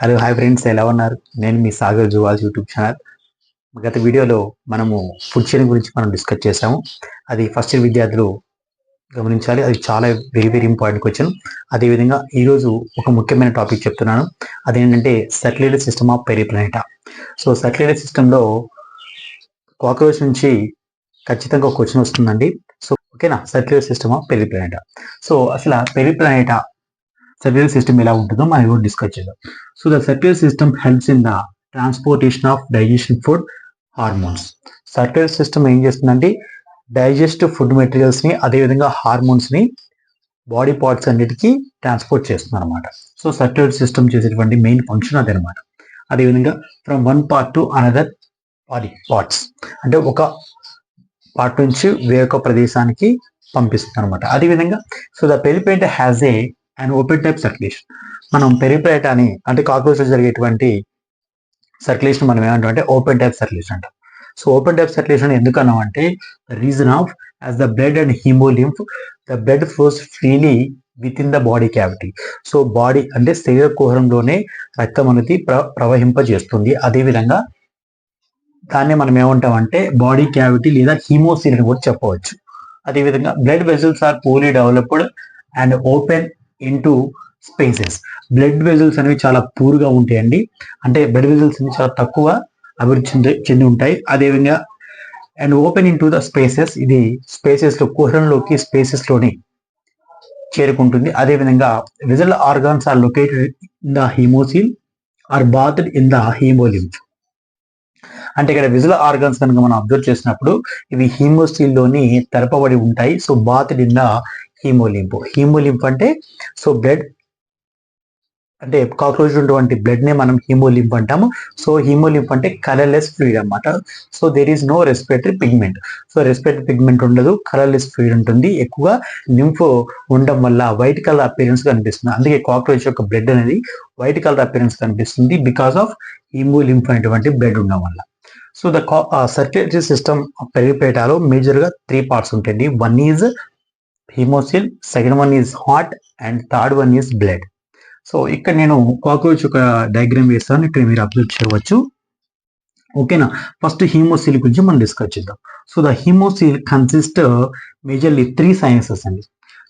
Hello hi friends, ఎలా ఉన్నారు? నేను మీ సాగర్ జువాల్స్ యూట్యూబ్ ఛానల్. గత వీడియోలో మనము ఫుడ్ చైన్ గురించి డిస్కస్ చేసాము. అది ఫస్ట్ ఇయర్ విద్యార్థులు గమనించాలి. అది చాలా వెరీ వెరీ ఇంపార్టెంట్ క్వశ్చన్. అదేవిధంగా ఈరోజు ఒక ముఖ్యమైన టాపిక్ చెప్తున్నాను. అదేంటంటే circulatory system of Periplaneta. So circulatory సిస్టంలో కాక్రోచ్ నుంచి ఖచ్చితంగా ఒక క్వశ్చన్ వస్తుందండి. సో ఓకేనా, circulatory system of Periplaneta. So అసలు పెరిప్లానెటా circular system ఎలా ఉంటుందో మనం ఇప్పుడు డిస్కస్ చేద్దాం. So the circular system helps in the transportation of digestion food hormones. Circular system ఏం చేస్తుందంటే డైజెస్ట్ ఫుడ్ మెటీరియల్స్ ని అదేవిధంగా హార్మోన్స్ ని బాడీ పార్ట్స్ అన్నిటికీ ట్రాన్స్పోర్ట్ చేస్తుంది అనమాట. సో సర్క్యులర్ సిస్టమ్ చేసేటువంటి మెయిన్ ఫంక్షన్ అదే అనమాట. అదేవిధంగా from one part to another body parts, అంటే ఒక పార్ట్ నుంచి వేరొక ప్రదేశానికి పంపిస్తుంది అనమాట. అదేవిధంగా so the Periplaneta has a and open type circulation. మనం పెరిప్లానెటా అని అంటే కాక్రోచ్ జరిగేటువంటి సర్క్యులేషన్ మనం ఏమంటాం అంటే ఓపెన్ టైప్ సర్క్యులేషన్ అంటాం. సో ఓపెన్ టైప్ సర్క్యులేషన్ ఎందుకు అన్నాం అంటే reason of as the blood and haemolymph the blood flows freely with in the body cavity. So body అంటే శరీర కుహరంలోనే రక్తం అనేది ప్రవహింపజేస్తుంది. అదేవిధంగా దాన్ని మనం ఏమంటాం అంటే బాడీ క్యావిటీ లేదా హీమోసిల్ అని కూడా చెప్పవచ్చు. అదేవిధంగా blood vessels are poorly developed and open into spaces. Blood vessels అనేవి చాలా పూర్గా ఉంటాయండి, అంటే బ్లడ్ వెజల్స్ అనేవి చాలా తక్కువ అభివృద్ధి చెంది ఉంటాయి. అదేవిధంగా and open into the spaces, ఇది స్పేసెస్ లో కుహరంలోకి స్పేసెస్ లోని చేరుకుంటుంది. అదేవిధంగా visceral organs are located in the haemocoel are bathed in the haemolymph. అంటే ఇక్కడ విజువల్ ఆర్గాన్స్ కనుక మనం అబ్జర్వ్ చేసినప్పుడు ఇవి హీమోసిల్ లోని తెరపబడి ఉంటాయి. So bathed in the haemolymph. Haemolymph అంటే సో బ్లడ్ అంటే కాక్రోచ్ ఉన్నటువంటి బ్లడ్ నే మనం హీమోలింఫ్ అంటాము. సో హీమోలింఫ్ అంటే కలర్లెస్ ఫ్లూయిడ్ అన్నమాట. So there is no respiratory pigment. So respiratory pigment ఉండదు, కలర్లెస్ ఫ్లూయిడ్ ఉంటుంది. ఎక్కువ లింఫ్ ఉండడం వల్ల వైట్ కలర్ అపిరెన్స్ కనిపిస్తుంది. అందుకే కాక్రోచ్ యొక్క బ్లడ్ అనేది వైట్ కలర్ అపిరెన్స్ కనిపిస్తుంది, బికాస్ ఆఫ్ హీమోలింఫ్ అనేటువంటి బ్లడ్ ఉండడం వల్ల. సో ద సర్క్యులేటరీ సిస్టమ్ పెరిప్లానెటాలో మేజర్ గా 3 పార్ట్స్ ఉంటాయండి. One is haemocoel, second one is heart and third one is blood. So ఇక్కడ నేను కాక్రోచ్ ఒక డయాగ్రామ్ వేస్తాను, ఇక్కడ మీరు అబ్జర్వ్ చేయవచ్చు. ఓకేనా, ఫస్ట్ హీమోసిల్ గురించి మనం డిస్కస్ చేద్దాం. So the హీమోసిల్ consist majorly 3 sinuses అండి.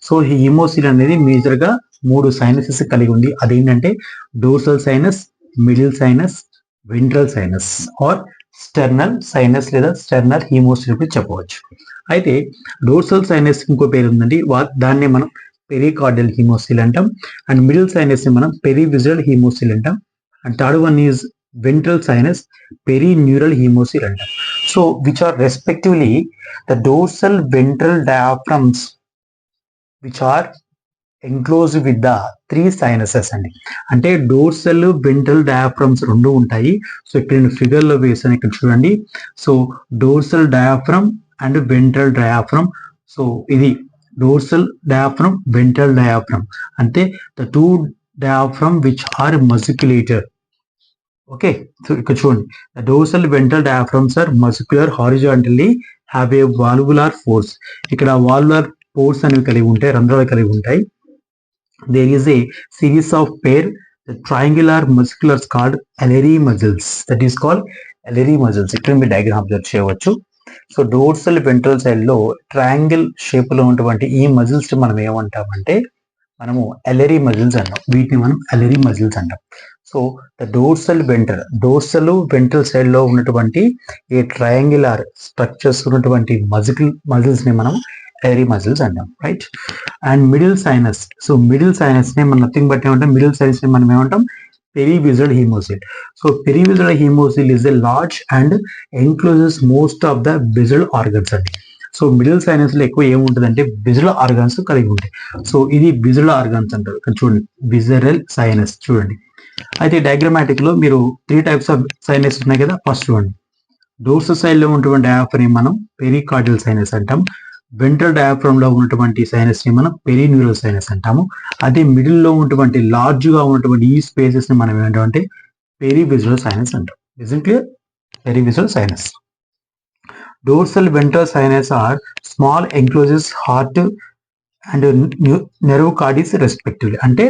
సో ఈ హీమోసిల్ అనేది మేజర్ గా 3 సైనసెస్ కలిగి ఉంది. అదేంటంటే dorsal sinus, middle sinus, ventral sinus or sternal sinus లేదా స్టెర్నల్ హీమోసిల్ కూడా చెప్పవచ్చు. అయితే డోర్సల్ సైనస్ ఇంకో పేరు ఉందండి, దాన్ని మనం పెరికార్డియల్ హీమోసిల్ అంటాం. అండ్ మిడిల్ సైనస్ ని మనం పెరివిజరల్ హీమోసిల్ అంటాం. And third one is ventral sinus, perineural haemocoel అంటాం. So which are respectively the dorsal ventral diaphragms which are enclosed with the 3 sinuses అండి. అంటే డోర్సల్ వెంట్రల్ డయాఫ్రమ్స్ 2 ఉంటాయి. సో ఇక్కడ నేను ఫిగర్ లో వేసాను, ఇక్కడ చూడండి. So dorsal diaphragm and ventral diaphragm. So ఇది డోర్సల్ డయాఫ్రమ్, వెంట్రల్ డయాఫ్రమ్ అంటే the 2 diaphragm which are musculature. Okay, so ఇక్కడ చూడండి, the dorsal ventral diaphragms are muscular horizontally have a valvular force. ఇక్కడ వాల్వులార్ ఫోర్స్ అనేవి కలిగి ఉంటాయి, రంధ్రాలు కలిగి ఉంటాయి. There is a series of pair the triangular musculars called Ehlers muscles, that is called Ehlers muscles. ఇక్కడ మీరు డయాగ్రామ్ అబ్జర్వ్ చేయవచ్చు. సో డోర్సల్ వెంట్రల్ సైడ్ లో ట్రయాంగిల్ షేప్ లో ఉన్నటువంటి ఈ మజిల్స్ మనం ఏమంటామంటే మనము ఎలరీ మజిల్స్ అంటాం. వీటిని మనం ఎలరీ మజిల్స్ అంటాం. So the dorsal ventral side లో ఉన్నటువంటి ఈ ట్రయాంగులర్ స్ట్రక్చర్స్ ఉన్నటువంటి మజిల్స్ ని మనం ఎలరీ మజిల్స్ అంటాం, right. And middle sinus, so middle sinus ని మనం నథింగ్ బట్ ఏమంటాం, మిడిల్ సైనస్ ని మనం ఏమంటాం perivisceral haemocoel. So perivisceral haemocoel is a large and encloses most of the visceral organs అండి. సో మిడిల్ సైనస్ లో ఎక్కువ ఏముంటుందంటే విజరల్ ఆర్గాన్స్ కలిగి ఉంటాయి. సో ఇది విజరల్ ఆర్గాన్స్ అంటారు. ఇక్కడ చూడండి, విజరల్ సైనస్ చూడండి. అయితే డయాగ్రామాటిక్ లో మీరు 3 టైప్స్ ఆఫ్ సైనస్ ఉన్నాయి కదా. ఫస్ట్ చూడండి, డోర్సల్ సైడ్ లో ఉన్నటువంటి డయాఫ్రమ్ మనం పెరికార్డియల్ సైనస్ అంటాం. వెంట్రల్ డయాఫ్రమ్ లో ఉన్నటువంటి సైనస్ ని మనం పెరిన్యూరల్ సైనస్ అంటాము. అదే మిడిల్ లో ఉన్నటువంటి లార్జ్ గా ఉన్నటువంటి ఈ స్పేసెస్ ని మనం ఏంటంటే పెరివిజరల్ సైనస్ అంటాం. Is it clear? Perivisceral sinus. Dorsal ventral sinus are small encloses heart and nerve cord is respectively. అంటే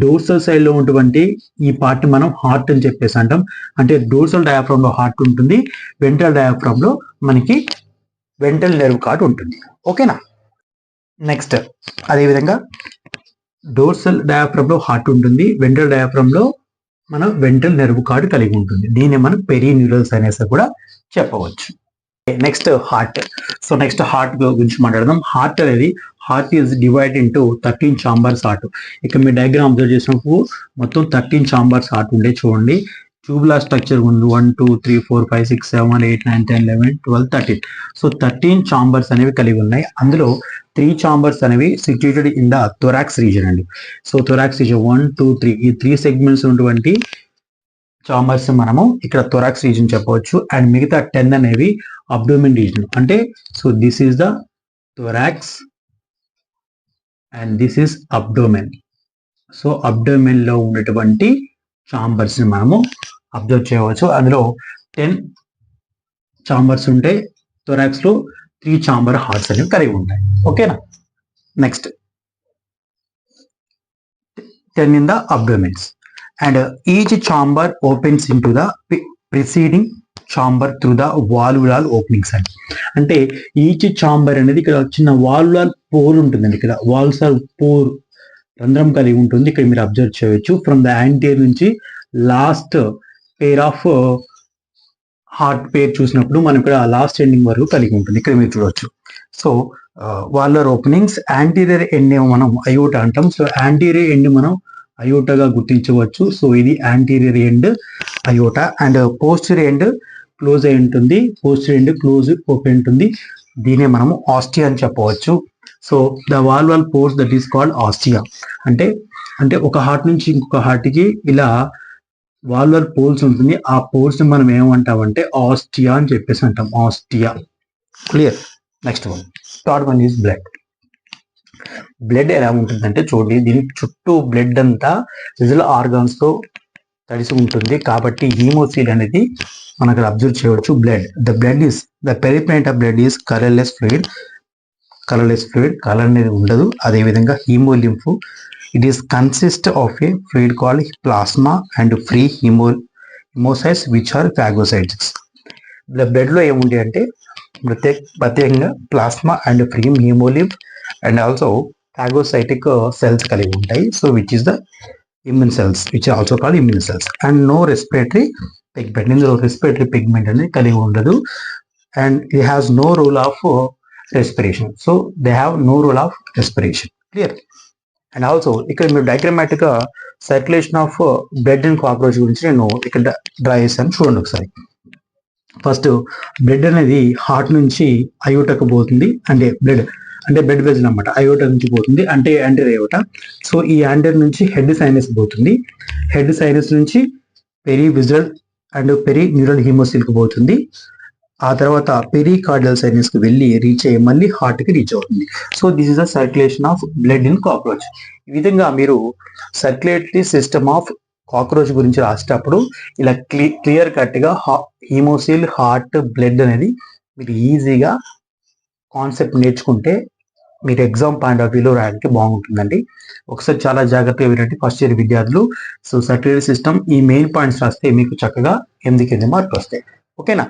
డోర్సల్ సైడ్ లో ఉన్నటువంటి ఈ పార్ట్ మనం హార్ట్ అని చెప్పేసి అంటాం. అంటే డోర్సల్ డయాఫ్రామ్ లో హార్ట్ ఉంటుంది, వెంట్రల్ డయాఫ్రామ్ లో మనకి వెంట్రల్ నెర్వ్ కార్డ్ ఉంటుంది. ఓకేనా. నెక్స్ట్ అదేవిధంగా డోర్సల్ డయాఫ్రామ్ లో హార్ట్ ఉంటుంది, వెంట్రల్ డయాఫ్రామ్ లో మన వెంట్రల్ నెర్వ్ కార్డ్ కలిగి ఉంటుంది. దీన్ని మనం పెరిన్యూరల్స్ అనేసి కూడా చెప్పవచ్చు. Next heart. So next heart గురించి మాట్లాడదాం. Heart is divide into 13 chambers heart. ఇక మీ డయాగ్రామ్ అబ్జర్వ్ చేసినప్పుడు మొత్తం 13 చాంబర్స్ హార్ట్ ఉండే చూడండి. ట్యూబులర్ స్ట్రక్చర్ ఉంది. 1 2 3 4 5 6 7 8 9 10 11 12 13. సో 13 చాంబర్స్ అనేవి కలిగి ఉన్నాయి. అందులో 3 చాంబర్స్ అనేవి situated in the thorax region అండి. సో థొరాక్స్ రీజన్ 1 2 3 ఈ 3 సెగ్మెంట్స్ ఉన్నటువంటి చాంబర్స్ మనము ఇక్కడ థొరాక్స్ రీజన్ చెప్పవచ్చు. అండ్ మిగతా 10 అనేవి అబ్డోమెన్ రీజన్. అంటే so this is the thorax and this is abdomen. So abdomen లో ఉన్నటువంటి చాంబర్స్ ని మనము అబ్జర్వ్ చేయవచ్చు. అందులో 10 చాంబర్స్ ఉంటే థొరాక్స్ లో 3 చాంబర్ హార్ట్స్ అనేవి కలిగి ఉంటాయి. ఓకేనా. Next 10 in the abdomens. And each chamber opens into the preceding chamber through the valvular openings. అంటే ఈచ్ చాంబర్ అనేది ఇక్కడ చిన్న వాల్వులర్ పోర్ ఉంటుందండి. ఇక్కడ వాల్వులర్ పోర్ రంధ్రం కలిగి ఉంటుంది. ఇక్కడ మీరు అబ్జర్వ్ చేయవచ్చు. ఫ్రమ్ ద యాంటీరియర్ నుంచి లాస్ట్ పేర్ ఆఫ్ హార్ట్ పేర్ చూసినప్పుడు మనం ఇక్కడ లాస్ట్ ఎండింగ్ వరకు కలిగి ఉంటుంది. ఇక్కడ మీరు చూడవచ్చు. So valvular openings. Anterior end ఏమో మనం అయోటా అంటాం. సో యాంటీరియర్ ఎండ్ మనం అయోటాగా గుర్తించవచ్చు. సో ఇది anterior end iota. And posterior end close అయి ఉంటుంది. పోస్టీరియర్ ఎండ్ క్లోజ్ ఓపెన్ ఉంటుంది. దీనే మనము ఆస్టియా అని చెప్పవచ్చు. So the valvular pores that is called osteo. అంటే ఒక హార్ట్ నుంచి ఇంకొక హార్ట్ కి ఇలా వాల్వులర్ పోల్స్ ఉంటుంది. ఆ పోల్స్ ని మనం ఏమంటామంటే ఆస్టియా అని చెప్పేసి అంటాం. Osteo. Clear. Next one, third one is blood. Blood ఎలా ఉంటుందంటే చూడండి, దీని చుట్టూ బ్లడ్ అంతా విజువల్ ఆర్గాన్స్ తో తడిసి ఉంటుంది. కాబట్టి హీమోసీల్ అనేది మనం అక్కడ అబ్జర్వ్ చేయవచ్చు. The periplane of blood is colourless fluid. Colour అనేది ఉండదు. అదేవిధంగా haemolymph, it is consist of a fluid called plasma and free haemocytes which are phagocytes. Blood లో ఏముంది అంటే ప్రత్యేకంగా plasma and free haemolymph and also phagocytic cells కలిగి ఉంటాయి. So which is the immune cells which are also called immune cells. And no respiratory pigment. ఇందులో respiratory pigment అనేది కలిగి ఉండదు. And it has no role of respiration. So they have no role of respiration. Clear. And also ఇక్కడ మీరు diagrammatic గా circulation of blood and cockroach గురించి నేను ఇక్కడ డ్రా చేశాను. చూడండి ఒకసారి. ఫస్ట్ బ్లడ్ అనేది హార్ట్ నుంచి అయోటాకు పోతుంది. అంటే బ్లడ్ వెజల్ అనమాట. అయోటా నుంచి పోతుంది అంటే యాంటీరియర్ అయోటా. సో ఈ యాంటీరియర్ నుంచి హెడ్ సైనస్ పోతుంది. హెడ్ సైనస్ నుంచి peri visual and peri neural హీమోసిల్ కి పోతుంది. ఆ తర్వాత పెరికార్డియల్ సైనస్ కి వెళ్ళి రీచ్ అయ్యి మళ్ళీ హార్ట్ కి రీచ్ అవుతుంది. So this is the circulation of blood in cockroach. ఈ విధంగా మీరు సర్క్యులేటరీ సిస్టమ్ ఆఫ్ కాక్రోచ్ గురించి రాసేటప్పుడు ఇలా క్లియర్ కట్ గా హీమోసిల్, హార్ట్, బ్లడ్ అనేది మీరు ఈజీగా కాన్సెప్ట్ నేర్చుకుంటే మీరు ఎగ్జామ్ పాయింట్ ఆఫ్ వ్యూలో రాయడానికి బాగుంటుందండి. ఒకసారి చాలా జాగ్రత్తగా వినండి ఫస్ట్ ఇయర్ విద్యార్థులు. సో సర్క్యులేటరీ సిస్టమ్ ఈ మెయిన్ పాయింట్స్ రాస్తే మీకు చక్కగా 8 మార్కులు వస్తాయి. ఓకేనా.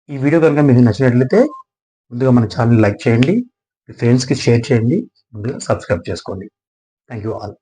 ఈ వీడియో కనుక మీకు నచ్చినట్లయితే ముందుగా మన ఛానల్ లైక్ చేయండి, మీ ఫ్రెండ్స్కి షేర్ చేయండి, ముందుగా సబ్స్క్రైబ్ చేసుకోండి. Thank you all.